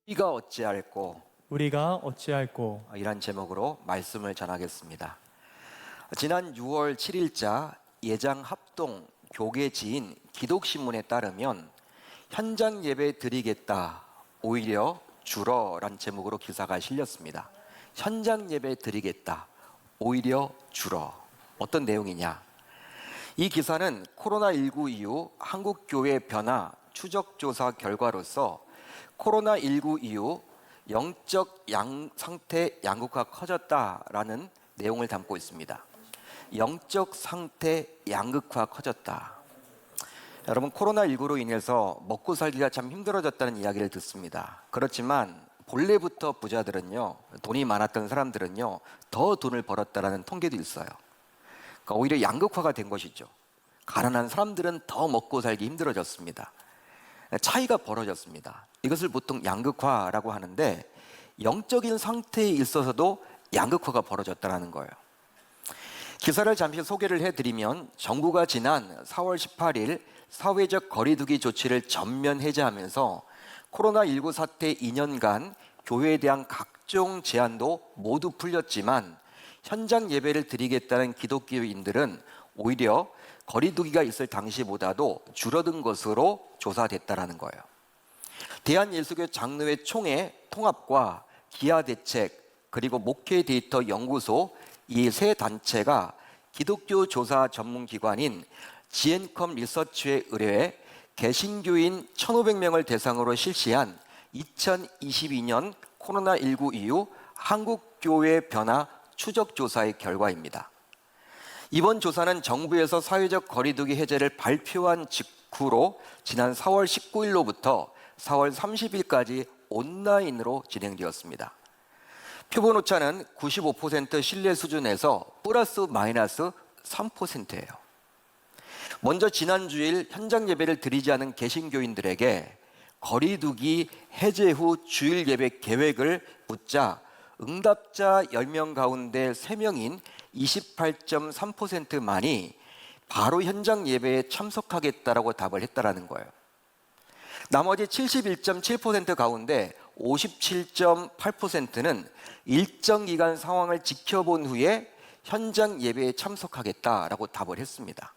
우리가 어찌할꼬 우리가 어찌할꼬. 이란 제목으로 말씀을 전하겠습니다. 지난 6월 7일자 예장 합동 교계지인 기독신문에 따르면 현장 예배 드리겠다 오히려 줄어란 제목으로 기사가 실렸습니다. 현장 예배 드리겠다 오히려 줄어. 어떤 내용이냐? 이 기사는 코로나19 이후 한국교회 변화 추적조사 결과로서 코로나19 이후 영적 상태 양극화 커졌다라는 내용을 담고 있습니다. 영적 상태 양극화 커졌다. 여러분, 코로나19로 인해서 먹고 살기가 참 힘들어졌다는 이야기를 듣습니다. 그렇지만 본래부터 부자들은요, 돈이 많았던 사람들은요, 더 돈을 벌었다라는 통계도 있어요. 그러니까 오히려 양극화가 된 것이죠. 가난한 사람들은 더 먹고 살기 힘들어졌습니다. 차이가 벌어졌습니다. 이것을 보통 양극화라고 하는데 영적인 상태에 있어서도 양극화가 벌어졌다는 거예요. 기사를 잠시 소개를 해드리면 정부가 지난 4월 18일 사회적 거리두기 조치를 전면 해제하면서 코로나19 사태 2년간 교회에 대한 각종 제한도 모두 풀렸지만 현장 예배를 드리겠다는 기독교인들은 오히려 거리두기가 있을 당시보다도 줄어든 것으로 조사됐다는 거예요. 대한예수교 장로회 총회 통합과 기아대책 그리고 목회 데이터 연구소 이 세 단체가 기독교 조사 전문기관인 지앤컴 리서치에 의뢰해 개신교인 1,500명을 대상으로 실시한 2022년 코로나19 이후 한국교회 변화 추적조사의 결과입니다. 이번 조사는 정부에서 사회적 거리두기 해제를 발표한 직후로 지난 4월 19일로부터 4월 30일까지 온라인으로 진행되었습니다. 표본 오차는 95% 신뢰 수준에서 플러스 마이너스 3%예요. 먼저 지난 주일 현장 예배를 드리지 않은 개신교인들에게 거리두기 해제 후 주일 예배 계획을 묻자 응답자 10명 가운데 3명인 28.3%만이 바로 현장 예배에 참석하겠다라고 답을 했다라는 거예요. 나머지 71.7% 가운데 57.8%는 일정 기간 상황을 지켜본 후에 현장 예배에 참석하겠다라고 답을 했습니다.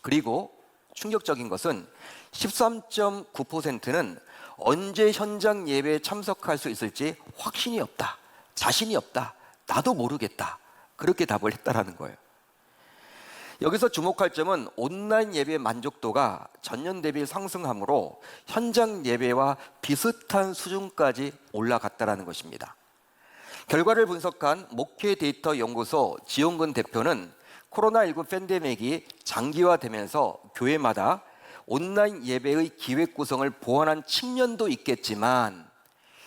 그리고 충격적인 것은 13.9%는 언제 현장 예배에 참석할 수 있을지 확신이 없다, 자신이 없다, 나도 모르겠다, 그렇게 답을 했다라는 거예요. 여기서 주목할 점은 온라인 예배 만족도가 전년 대비 상승함으로 현장 예배와 비슷한 수준까지 올라갔다라는 것입니다. 결과를 분석한 목회 데이터 연구소 지용근 대표는 코로나19 팬데믹이 장기화되면서 교회마다 온라인 예배의 기획 구성을 보완한 측면도 있겠지만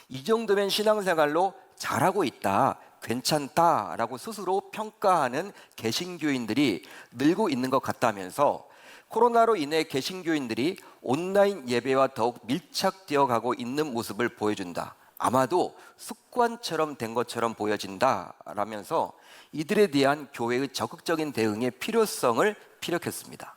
이 정도면 신앙생활로 잘하고 있다, 괜찮다라고 스스로 평가하는 개신교인들이 늘고 있는 것 같다면서 코로나로 인해 개신교인들이 온라인 예배와 더욱 밀착되어 가고 있는 모습을 보여준다. 아마도 습관처럼 된 것처럼 보여진다라면서 이들에 대한 교회의 적극적인 대응의 필요성을 피력했습니다.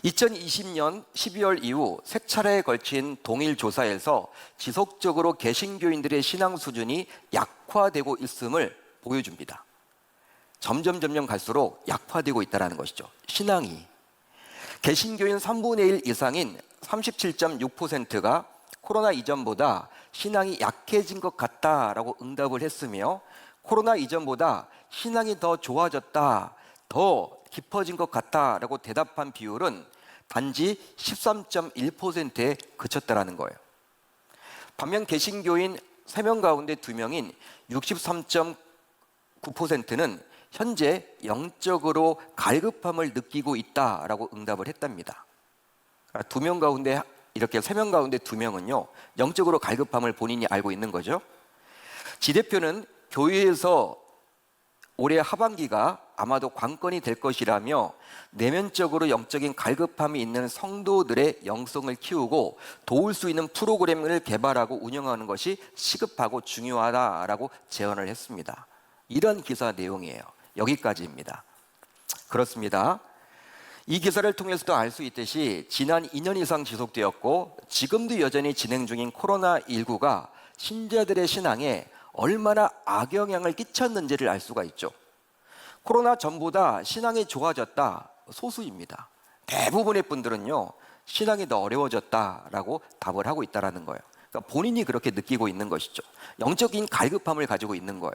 2020년 12월 이후 세 차례에 걸친 동일 조사에서 지속적으로 개신교인들의 신앙 수준이 약화되고 있음을 보여줍니다. 점점 갈수록 약화되고 있다는 것이죠. 신앙이. 개신교인 3분의 1 이상인 37.6%가 코로나 이전보다 신앙이 약해진 것 같다라고 응답을 했으며 코로나 이전보다 신앙이 더 좋아졌다, 더 깊어진 것 같다라고 대답한 비율은 단지 13.1%에 그쳤다라는 거예요. 반면 개신교인 3명 가운데 2명인 63.9%는 현재 영적으로 갈급함을 느끼고 있다라고 응답을 했답니다. 2명 가운데 이렇게 3명 가운데 2명은요 영적으로 갈급함을 본인이 알고 있는 거죠. 지 대표는 교회에서 올해 하반기가 아마도 관건이 될 것이라며 내면적으로 영적인 갈급함이 있는 성도들의 영성을 키우고 도울 수 있는 프로그램을 개발하고 운영하는 것이 시급하고 중요하다라고 제언을 했습니다. 이런 기사 내용이에요. 여기까지입니다. 그렇습니다. 이 기사를 통해서도 알 수 있듯이 지난 2년 이상 지속되었고 지금도 여전히 진행 중인 코로나19가 신자들의 신앙에 얼마나 악영향을 끼쳤는지를 알 수가 있죠. 코로나 전보다 신앙이 좋아졌다 소수입니다. 대부분의 분들은요, 신앙이 더 어려워졌다라고 답을 하고 있다는 거예요. 그러니까 본인이 그렇게 느끼고 있는 것이죠. 영적인 갈급함을 가지고 있는 거예요.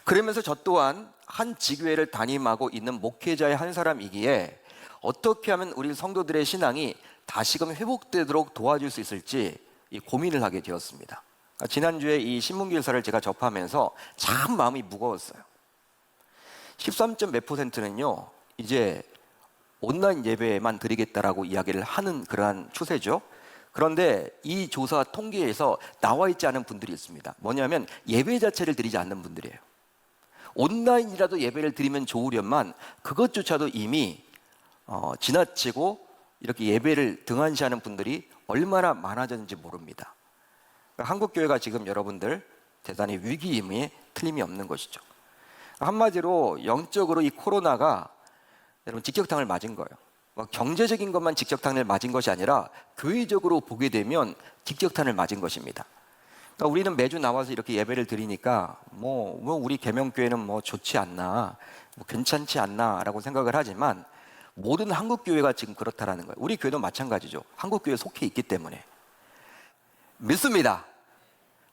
그러면서 저 또한 한 지교회를 담임하고 있는 목회자의 한 사람이기에 어떻게 하면 우리 성도들의 신앙이 다시금 회복되도록 도와줄 수 있을지 고민을 하게 되었습니다. 지난주에 이 신문기사를 제가 접하면서 참 마음이 무거웠어요. 13몇 %는요 이제 온라인 예배만 드리겠다라고 이야기를 하는 그러한 추세죠. 그런데 이 조사 통계에서 나와 있지 않은 분들이 있습니다. 뭐냐면 예배 자체를 드리지 않는 분들이에요. 온라인이라도 예배를 드리면 좋으련만 그것조차도 이미 지나치고 이렇게 예배를 등한시하는 분들이 얼마나 많아졌는지 모릅니다. 한국교회가 지금 여러분들 대단히 위기임에 틀림이 없는 것이죠. 한마디로 영적으로 이 코로나가 여러분 직격탄을 맞은 거예요. 경제적인 것만 직격탄을 맞은 것이 아니라 교회적으로 보게 되면 직격탄을 맞은 것입니다. 그러니까 우리는 매주 나와서 이렇게 예배를 드리니까 우리 계명교회는 좋지 않나, 괜찮지 않나라고 생각을 하지만 모든 한국교회가 지금 그렇다라는 거예요. 우리 교회도 마찬가지죠. 한국교회에 속해 있기 때문에 믿습니다.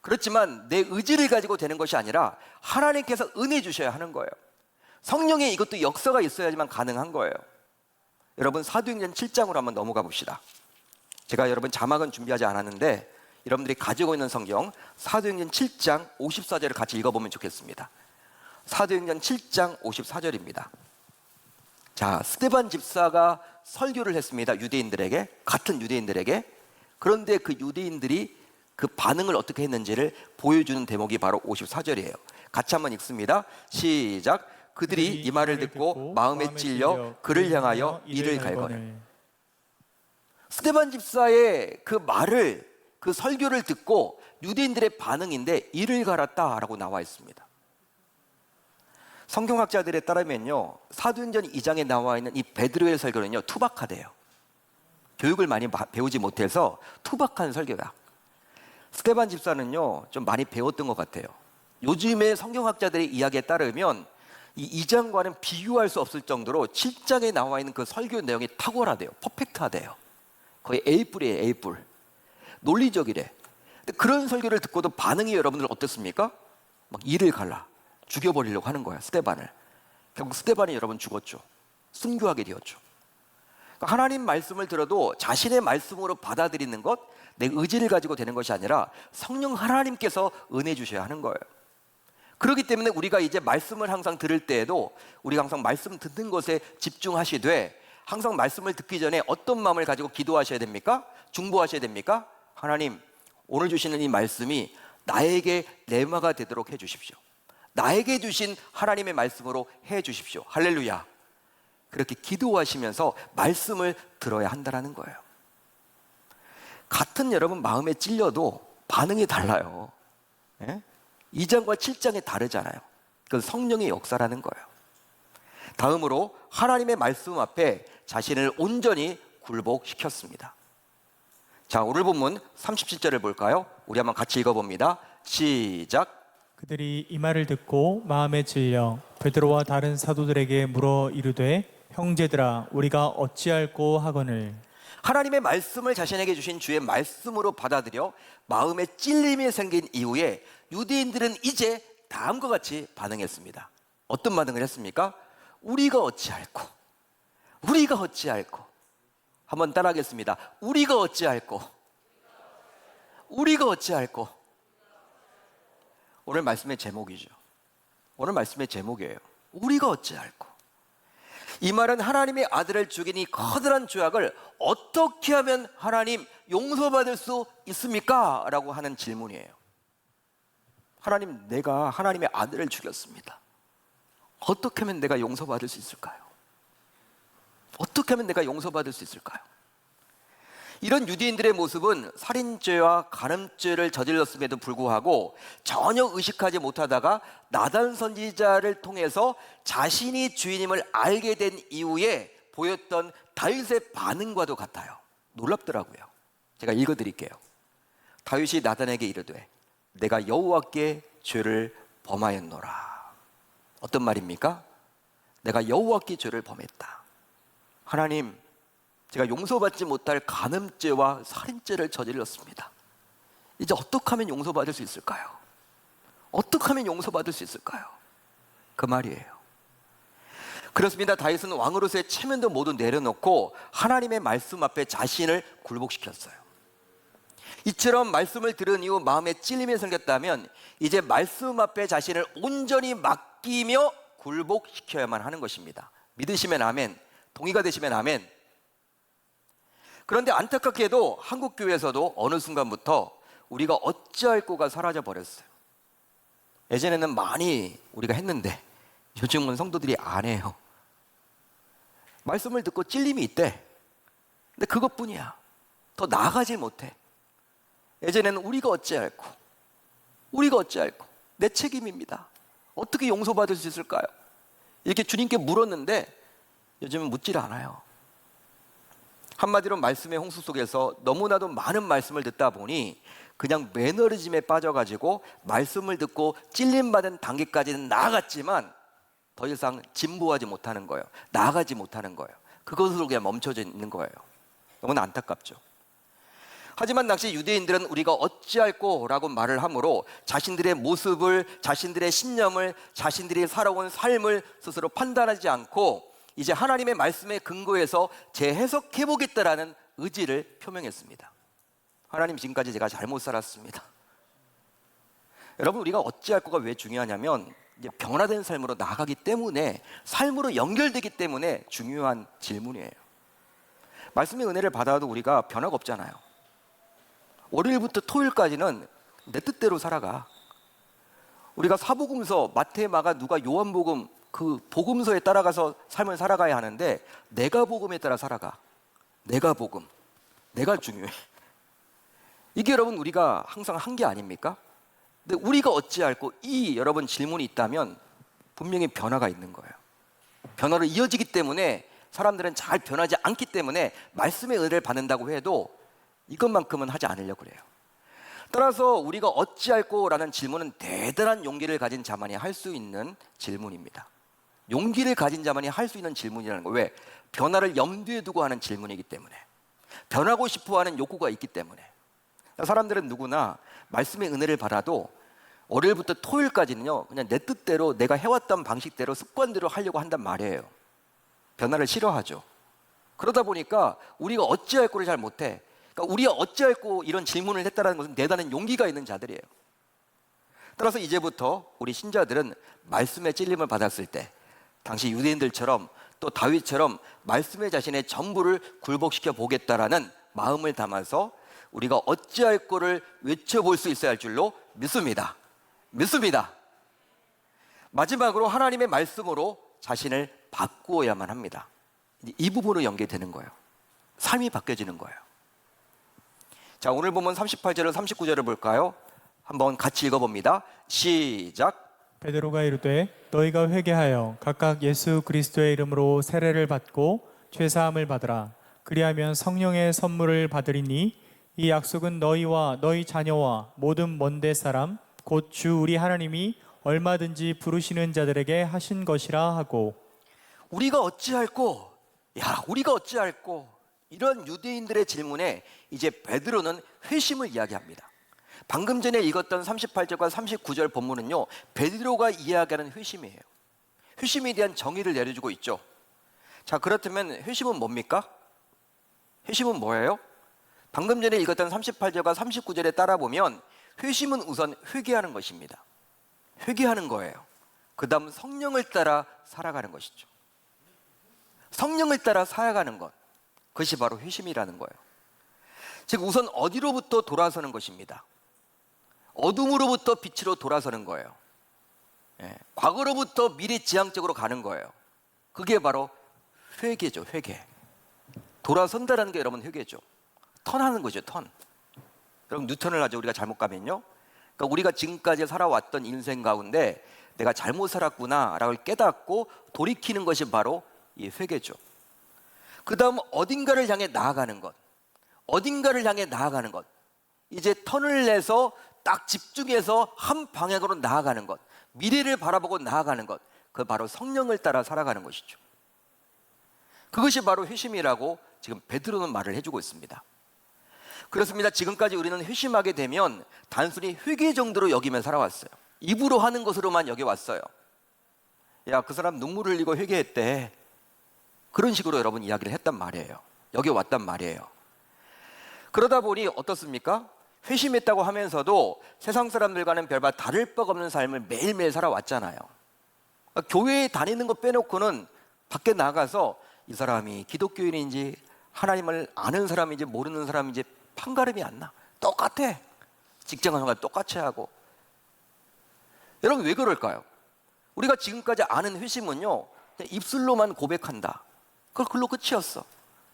그렇지만 내 의지를 가지고 되는 것이 아니라 하나님께서 은혜 주셔야 하는 거예요. 성령의 이것도 역사가 있어야지만 가능한 거예요. 여러분 사도행전 7장으로 한번 넘어가 봅시다. 제가 여러분 자막은 준비하지 않았는데 여러분들이 가지고 있는 성경 사도행전 7장 54절을 같이 읽어보면 좋겠습니다. 사도행전 7장 54절입니다. 자, 스데반 집사가 설교를 했습니다. 유대인들에게, 같은 유대인들에게. 그런데 그 유대인들이 그 반응을 어떻게 했는지를 보여주는 대목이 바로 54절이에요. 같이 한번 읽습니다. 시작. 그들이 이 말을 듣고 마음에 찔려 그를 향하여 이를 갈거늘. 스데반 집사의 그 말을, 그 설교를 듣고 유대인들의 반응인데 이를 갈았다라고 나와 있습니다. 성경학자들에 따르면요, 사도행전 2장에 나와 있는 이 베드로의 설교는요 투박하대요. 교육을 많이 배우지 못해서 투박한 설교다. 스데반 집사는요 좀 많이 배웠던 것 같아요. 요즘의 성경학자들의 이야기에 따르면 이 2장과는 비교할 수 없을 정도로 7장에 나와 있는 그 설교 내용이 탁월하대요. 퍼펙트하대요. 거의 A뿔이에요. A뿔. 논리적이래. 근데 그런 설교를 듣고도 반응이 여러분들 어떻습니까? 막 이를 갈라 죽여버리려고 하는 거야, 스데반을. 결국 스데반이 여러분 죽었죠. 순교하게 되었죠. 그러니까 하나님 말씀을 들어도 자신의 말씀으로 받아들이는 것, 내 의지를 가지고 되는 것이 아니라 성령 하나님께서 은혜 주셔야 하는 거예요. 그렇기 때문에 우리가 이제 말씀을 항상 들을 때에도 우리가 항상 말씀 듣는 것에 집중하시되 항상 말씀을 듣기 전에 어떤 마음을 가지고 기도하셔야 됩니까? 중보하셔야 됩니까? 하나님, 오늘 주시는 이 말씀이 나에게 레마가 되도록 해주십시오. 나에게 주신 하나님의 말씀으로 해주십시오. 할렐루야. 그렇게 기도하시면서 말씀을 들어야 한다는 거예요. 같은 여러분 마음에 찔려도 반응이 달라요. 2장과 7장이 다르잖아요. 그건 성령의 역사라는 거예요. 다음으로 하나님의 말씀 앞에 자신을 온전히 굴복시켰습니다. 자, 오늘 본문 37절을 볼까요? 우리 한번 같이 읽어봅니다. 시작. 그들이 이 말을 듣고 마음에 찔려 베드로와 다른 사도들에게 물어 이르되 형제들아 우리가 어찌할꼬 하거늘. 하나님의 말씀을 자신에게 주신 주의 말씀으로 받아들여 마음에 찔림이 생긴 이후에 유대인들은 이제 다음과 같이 반응했습니다. 어떤 반응을 했습니까? 우리가 어찌할꼬, 우리가 어찌할꼬. 한번 따라하겠습니다. 우리가 어찌할꼬, 우리가 어찌할꼬. 오늘 말씀의 제목이죠. 오늘 말씀의 제목이에요. 우리가 어찌할꼬. 이 말은 하나님의 아들을 죽인 이 커다란 죄악을 어떻게 하면 하나님 용서받을 수 있습니까? 라고 하는 질문이에요. 하나님, 내가 하나님의 아들을 죽였습니다. 어떻게 하면 내가 용서받을 수 있을까요? 어떻게 하면 내가 용서받을 수 있을까요? 이런 유대인들의 모습은 살인죄와 간음죄를 저질렀음에도 불구하고 전혀 의식하지 못하다가 나단 선지자를 통해서 자신이 주인임을 알게 된 이후에 보였던 다윗의 반응과도 같아요. 놀랍더라고요. 제가 읽어드릴게요. 다윗이 나단에게 이르되 내가 여호와께 죄를 범하였노라. 어떤 말입니까? 내가 여호와께 죄를 범했다. 하나님, 제가 용서받지 못할 간음죄와 살인죄를 저질렀습니다. 이제 어떻게 하면 용서받을 수 있을까요? 어떻게 하면 용서받을 수 있을까요? 그 말이에요. 그렇습니다. 다윗은 왕으로서의 체면도 모두 내려놓고 하나님의 말씀 앞에 자신을 굴복시켰어요. 이처럼 말씀을 들은 이후 마음에 찔림이 생겼다면 이제 말씀 앞에 자신을 온전히 맡기며 굴복시켜야만 하는 것입니다. 믿으시면 아멘, 동의가 되시면 아멘. 그런데 안타깝게도 한국 교회에서도 어느 순간부터 우리가 어찌할 거가 사라져 버렸어요. 예전에는 많이 우리가 했는데 요즘은 성도들이 안 해요. 말씀을 듣고 찔림이 있대. 근데 그것뿐이야. 더 나아가질 못해. 예전에는 우리가 어찌할꼬, 내 책임입니다. 어떻게 용서받을 수 있을까요? 이렇게 주님께 물었는데 요즘은 묻질 않아요. 한마디로 말씀의 홍수 속에서 너무나도 많은 말씀을 듣다 보니 그냥 매너리즘에 빠져가지고 말씀을 듣고 찔림받은 단계까지는 나아갔지만 더 이상 진보하지 못하는 거예요. 나아가지 못하는 거예요. 그것으로 그냥 멈춰져 있는 거예요. 너무나 안타깝죠. 하지만 당시 유대인들은 우리가 어찌할꼬라고 말을 하므로 자신들의 모습을, 자신들의 신념을, 자신들이 살아온 삶을 스스로 판단하지 않고 이제 하나님의 말씀에 근거해서 재해석해보겠다라는 의지를 표명했습니다. 하나님, 지금까지 제가 잘못 살았습니다. 여러분, 우리가 어찌할꼬가 왜 중요하냐면 이제 변화된 삶으로 나가기 때문에, 삶으로 연결되기 때문에 중요한 질문이에요. 말씀의 은혜를 받아도 우리가 변화가 없잖아요. 월요일부터 토요일까지는 내 뜻대로 살아가. 우리가 사복음서, 마태, 마가, 누가, 요한복음 그 복음서에 따라가서 삶을 살아가야 하는데 내가 복음에 따라 살아가. 내가 복음, 내가 중요해. 이게 여러분 우리가 항상 한 게 아닙니까? 근데 우리가 어찌할꼬, 이 여러분 질문이 있다면 분명히 변화가 있는 거예요. 변화로 이어지기 때문에 사람들은 잘 변하지 않기 때문에 말씀의 은혜를 받는다고 해도 이것만큼은 하지 않으려고 그래요. 따라서 우리가 어찌할꼬라는 질문은 대단한 용기를 가진 자만이 할 수 있는 질문입니다. 용기를 가진 자만이 할 수 있는 질문이라는 거. 왜? 변화를 염두에 두고 하는 질문이기 때문에, 변하고 싶어하는 욕구가 있기 때문에. 사람들은 누구나 말씀의 은혜를 받아도 월요일부터 토요일까지는요 그냥 내 뜻대로, 내가 해왔던 방식대로, 습관대로 하려고 한단 말이에요. 변화를 싫어하죠. 그러다 보니까 우리가 어찌할꼬를 잘 못해. 그러니까 우리가 어찌할꼬 이런 질문을 했다는 것은 대단한 용기가 있는 자들이에요. 따라서 이제부터 우리 신자들은 말씀의 찔림을 받았을 때 당시 유대인들처럼 또 다윗처럼 말씀에 자신의 전부를 굴복시켜 보겠다라는 마음을 담아서 우리가 어찌할꼬를 외쳐볼 수 있어야 할 줄로 믿습니다. 마지막으로 하나님의 말씀으로 자신을 바꾸어야만 합니다. 이 부분으로 연계되는 거예요. 삶이 바뀌어지는 거예요. 자, 오늘 보면 38절을 39절을 볼까요? 한번 같이 읽어봅니다. 시작. 베드로가 이르되 너희가 회개하여 각각 예수 그리스도의 이름으로 세례를 받고 죄사함을 받으라. 그리하면 성령의 선물을 받으리니 이 약속은 너희와 너희 자녀와 모든 먼데 사람 곧 주 우리 하나님이 얼마든지 부르시는 자들에게 하신 것이라 하고. 우리가 어찌할꼬? 우리가 어찌할꼬? 이런 유대인들의 질문에 이제 베드로는 회심을 이야기합니다. 방금 전에 읽었던 38절과 39절 본문은요, 베드로가 이야기하는 회심이에요. 회심에 대한 정의를 내려주고 있죠. 자, 그렇다면 회심은 뭡니까? 회심은 뭐예요? 방금 전에 읽었던 38절과 39절에 따라 보면 회심은 우선 회개하는 것입니다. 회개하는 거예요. 그 다음 성령을 따라 살아가는 것이죠. 성령을 따라 살아가는 것, 그것이 바로 회심이라는 거예요. 즉 우선 어디로부터 돌아서는 것입니다. 어둠으로부터 빛으로 돌아서는 거예요. 과거로부터 미래지향적으로 가는 거예요. 그게 바로 회개죠. 회개. 돌아선다는 게 여러분 회개죠. 턴하는 거죠. 턴. 여러분 뉴턴을 하죠. 우리가 잘못 가면요, 그러니까 우리가 지금까지 살아왔던 인생 가운데 내가 잘못 살았구나 라고 깨닫고 돌이키는 것이 바로 이 회개죠. 그 다음 어딘가를 향해 나아가는 것, 어딘가를 향해 나아가는 것, 이제 턴을 내서 딱 집중해서 한 방향으로 나아가는 것, 미래를 바라보고 나아가는 것, 그 바로 성령을 따라 살아가는 것이죠. 그것이 바로 회심이라고 지금 베드로는 말을 해주고 있습니다. 그렇습니다. 지금까지 우리는 회심하게 되면 단순히 회개 정도로 여기며 살아왔어요. 입으로 하는 것으로만 여겨왔어요. 야, 그 사람 눈물 흘리고 회개했대. 그런 식으로 여러분 이야기를 했단 말이에요. 여겨왔단 말이에요. 그러다 보니 어떻습니까? 회심했다고 하면서도 세상 사람들과는 별반 다를 바가 없는 삶을 매일매일 살아왔잖아요. 교회에 다니는 거 빼놓고는 밖에 나가서 이 사람이 기독교인인지 하나님을 아는 사람인지 모르는 사람인지 판가름이 안 나. 똑같아. 직장생활 똑같이 하고. 여러분 왜 그럴까요? 우리가 지금까지 아는 회심은요, 그냥 입술로만 고백한다. 그걸로 끝이었어.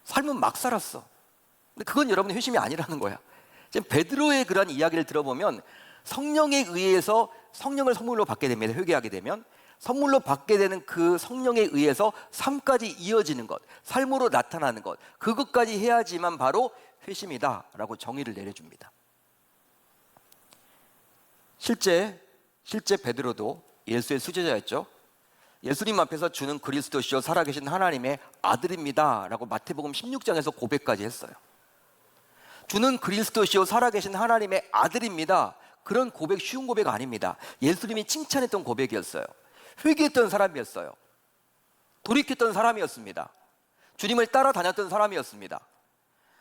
삶은 막 살았어. 근데 그건 여러분 회심이 아니라는 거야. 지금 베드로의 그런 이야기를 들어보면 성령에 의해서 성령을 선물로 받게 됩니다. 회개하게 되면 선물로 받게 되는 그 성령에 의해서 삶까지 이어지는 것, 삶으로 나타나는 것, 그것까지 해야지만 바로 회심이다라고 정의를 내려줍니다. 실제 베드로도 예수의 수제자였죠. 예수님 앞에서 주는 그리스도시요 살아계신 하나님의 아들입니다 라고 마태복음 16장에서 고백까지 했어요. 주는 그리스도시요 살아계신 하나님의 아들입니다. 그런 고백 쉬운 고백 아닙니다. 예수님이 칭찬했던 고백이었어요. 회개했던 사람이었어요. 돌이켰던 사람이었습니다. 주님을 따라다녔던 사람이었습니다.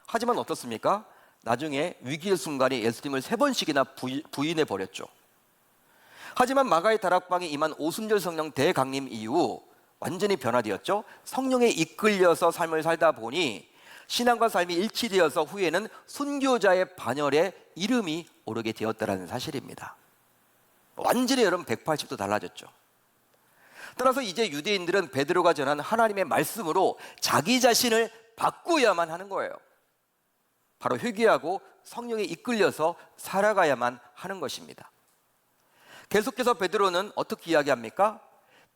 하지만 어떻습니까? 나중에 위기의 순간에 예수님을 3번씩이나 부인해 버렸죠. 하지만 마가의 다락방에 임한 오순절 성령 대강림 이후 완전히 변화되었죠. 성령에 이끌려서 삶을 살다 보니 신앙과 삶이 일치되어서 후에는 순교자의 반열에 이름이 오르게 되었다는 사실입니다. 완전히 여러분 180도 달라졌죠. 따라서 이제 유대인들은 베드로가 전한 하나님의 말씀으로 자기 자신을 바꾸어야만 하는 거예요. 바로 회개하고 성령에 이끌려서 살아가야만 하는 것입니다. 계속해서 베드로는 어떻게 이야기합니까?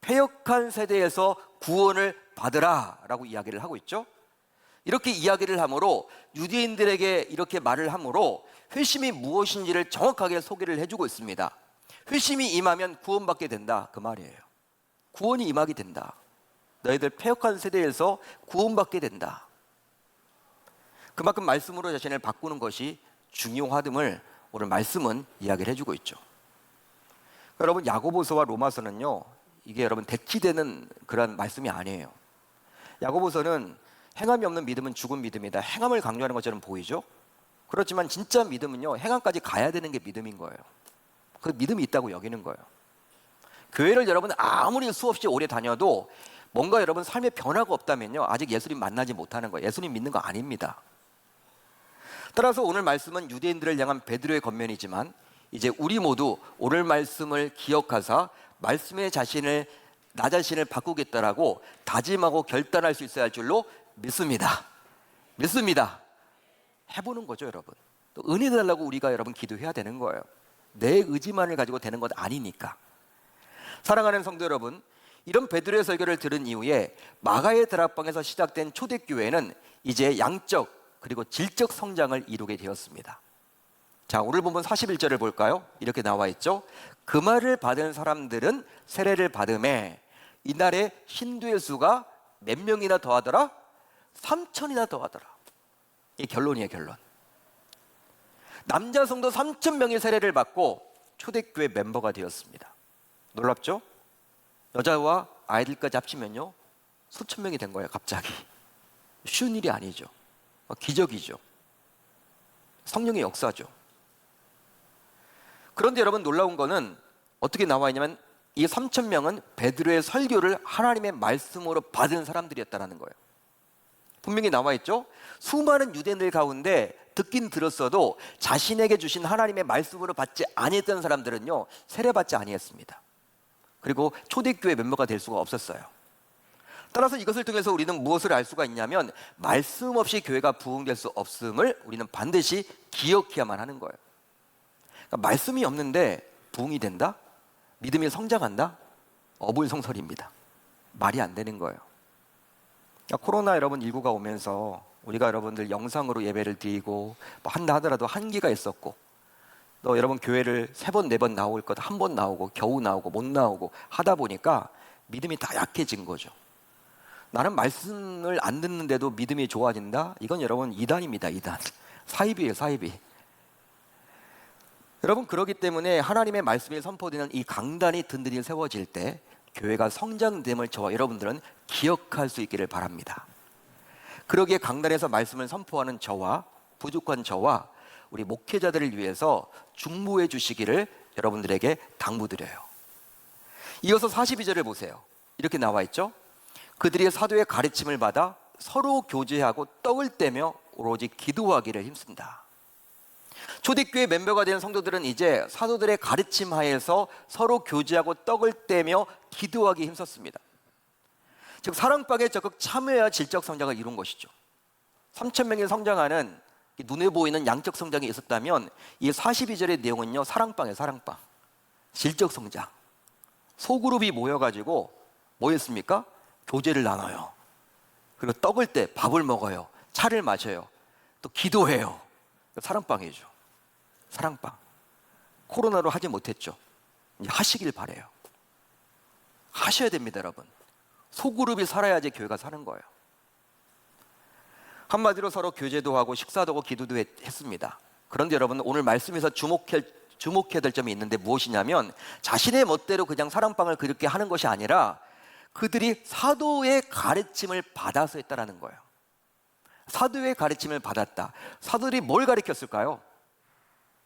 패역한 세대에서 구원을 받으라 라고 이야기를 하고 있죠. 이렇게 이야기를 함으로 유대인들에게 이렇게 말을 함으로 회심이 무엇인지를 정확하게 소개를 해주고 있습니다. 회심이 임하면 구원받게 된다 그 말이에요. 구원이 임하게 된다. 너희들 패역한 세대에서 구원받게 된다. 그만큼 말씀으로 자신을 바꾸는 것이 중요하됨을 오늘 말씀은 이야기를 해주고 있죠. 여러분 야고보서와 로마서는요, 이게 여러분 대치되는 그런 말씀이 아니에요. 야고보서는 행함이 없는 믿음은 죽은 믿음이다. 행함을 강조하는 것처럼 보이죠? 그렇지만 진짜 믿음은요, 행함까지 가야 되는 게 믿음인 거예요. 그 믿음이 있다고 여기는 거예요. 교회를 여러분 아무리 수없이 오래 다녀도 뭔가 여러분 삶에 변화가 없다면요, 아직 예수님 만나지 못하는 거예요. 예수님 믿는 거 아닙니다. 따라서 오늘 말씀은 유대인들을 향한 베드로의 권면이지만 이제 우리 모두 오늘 말씀을 기억하사 말씀의 나 자신을 바꾸겠다라고 다짐하고 결단할 수 있어야 할 줄로 믿습니다. 해보는 거죠, 여러분. 또 은혜 달라고 우리가 여러분 기도해야 되는 거예요. 내 의지만을 가지고 되는 것 아니니까. 사랑하는 성도 여러분, 이런 베드로의 설교를 들은 이후에 마가의 다락방에서 시작된 초대교회는 이제 양적 그리고 질적 성장을 이루게 되었습니다. 자, 오늘 본문 41절을 볼까요? 이렇게 나와 있죠. 그 말을 받은 사람들은 세례를 받음에 이날에 신도의 수가 몇 명이나 더하더라? 3,000이나 더하더라. 이 결론이에요, 결론. 남자 성도 3,000명이 세례를 받고 초대교회 멤버가 되었습니다. 놀랍죠? 여자와 아이들까지 합치면요, 수천 명이 된 거예요, 갑자기. 쉬운 일이 아니죠. 기적이죠. 성령의 역사죠. 그런데 여러분 놀라운 거는 어떻게 나와 있냐면 이 3,000명은 베드로의 설교를 하나님의 말씀으로 받은 사람들이었다는 거예요. 분명히 나와 있죠. 수많은 유대인들 가운데 듣긴 들었어도 자신에게 주신 하나님의 말씀으로 받지 아니했던 사람들은요, 세례받지 아니했습니다. 그리고 초대교회 멤버가 될 수가 없었어요. 따라서 이것을 통해서 우리는 무엇을 알 수가 있냐면 말씀 없이 교회가 부흥될 수 없음을 우리는 반드시 기억해야만 하는 거예요. 그러니까 말씀이 없는데 부흥이 된다? 믿음이 성장한다? 어불성설입니다. 말이 안 되는 거예요. 코로나 여러분 19가 오면서 우리가 여러분들 영상으로 예배를 드리고 뭐 한다 하더라도 한계가 있었고, 또 여러분 교회를 3번 4번 나올 것 한 번 나오고 겨우 나오고 못 나오고 하다 보니까 믿음이 다 약해진 거죠. 나는 말씀을 안 듣는데도 믿음이 좋아진다? 이건 여러분 이단입니다. 이단. 사이비예요, 사이비. 여러분, 그렇기 때문에 하나님의 말씀이 선포되는 이 강단이 든든히 세워질 때 교회가 성장됨을 저와 여러분들은 기억할 수 있기를 바랍니다. 그러기에 강단에서 말씀을 선포하는 저와 부족한 저와 우리 목회자들을 위해서 중보해 주시기를 여러분들에게 당부드려요. 이어서 42절을 보세요. 이렇게 나와 있죠. 그들이 사도의 가르침을 받아 서로 교제하고 떡을 떼며 오로지 기도하기를 힘쓴다. 초대교회 멤버가 된 성도들은 이제 사도들의 가르침 하에서 서로 교제하고 떡을 떼며 기도하기 힘썼습니다. 즉 사랑방에 적극 참여해야 질적 성장을 이룬 것이죠. 3,000명이 성장하는 눈에 보이는 양적 성장이 있었다면 이 42절의 내용은요, 사랑방이에요. 사랑방. 질적 성장. 소그룹이 모여가지고 뭐 했습니까? 교제를 나눠요. 그리고 떡을 떼 밥을 먹어요. 차를 마셔요. 또 기도해요. 사랑방이죠. 사랑방. 코로나로 하지 못했죠. 이제 하시길 바래요. 하셔야 됩니다, 여러분. 소그룹이 살아야지 교회가 사는 거예요. 한마디로 서로 교제도 하고 식사도 하고 기도도 했습니다. 그런데 여러분, 오늘 말씀에서 주목해야 될 점이 있는데 무엇이냐면, 자신의 멋대로 그냥 사랑방을 그렇게 하는 것이 아니라 그들이 사도의 가르침을 받아서 했다라는 거예요. 사도의 가르침을 받았다. 사도들이 뭘 가르쳤을까요?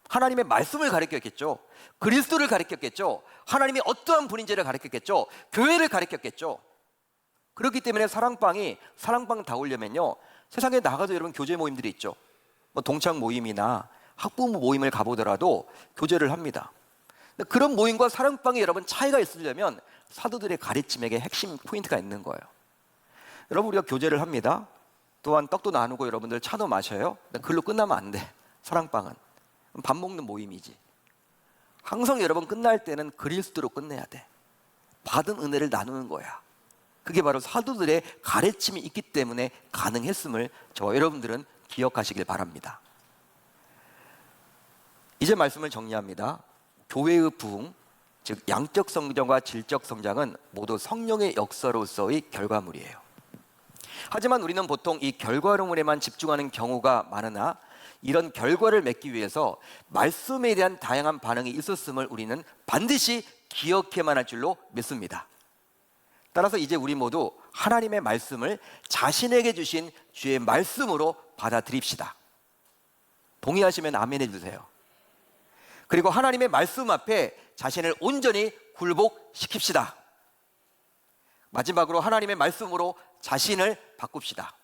하나님의 말씀을 가르쳤겠죠. 그리스도를 가르쳤겠죠. 하나님이 어떠한 분인지를 가르쳤겠죠. 교회를 가르쳤겠죠. 그렇기 때문에 사랑방이 사랑방 다우려면요, 세상에 나가도 여러분 교제 모임들이 있죠. 뭐 동창 모임이나 학부모 모임을 가보더라도 교제를 합니다. 그런 모임과 사랑방이 여러분 차이가 있으려면 사도들의 가르침에게 핵심 포인트가 있는 거예요. 여러분, 우리가 교제를 합니다. 또한 떡도 나누고 여러분들 차도 마셔요. 그걸로 끝나면 안 돼. 사랑방은 밥 먹는 모임이지. 항상 여러분 끝날 때는 그리스도로 끝내야 돼. 받은 은혜를 나누는 거야. 그게 바로 사도들의 가르침이 있기 때문에 가능했음을 저와 여러분들은 기억하시길 바랍니다. 이제 말씀을 정리합니다. 교회의 부흥, 즉 양적 성장과 질적 성장은 모두 성령의 역사로서의 결과물이에요. 하지만 우리는 보통 이 결과론에만 집중하는 경우가 많으나, 이런 결과를 맺기 위해서 말씀에 대한 다양한 반응이 있었음을 우리는 반드시 기억해야만 할 줄로 믿습니다. 따라서 이제 우리 모두 하나님의 말씀을 자신에게 주신 주의 말씀으로 받아들입시다. 동의하시면 아멘 해주세요. 그리고 하나님의 말씀 앞에 자신을 온전히 굴복시킵시다. 마지막으로 하나님의 말씀으로 자신을 바꿉시다.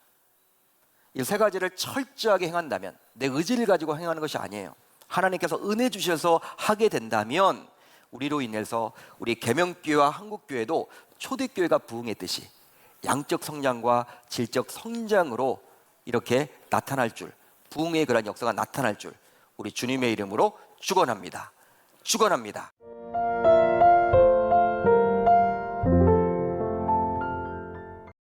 이 3가지를 철저하게 행한다면, 내 의지를 가지고 행하는 것이 아니에요. 하나님께서 은혜 주셔서 하게 된다면 우리로 인해서 우리 계명교회와 한국교회도 초대교회가 부흥했듯이 양적 성장과 질적 성장으로 이렇게 나타날 줄, 부흥의 그런 역사가 나타날 줄 우리 주님의 이름으로 축원합니다. 축원합니다.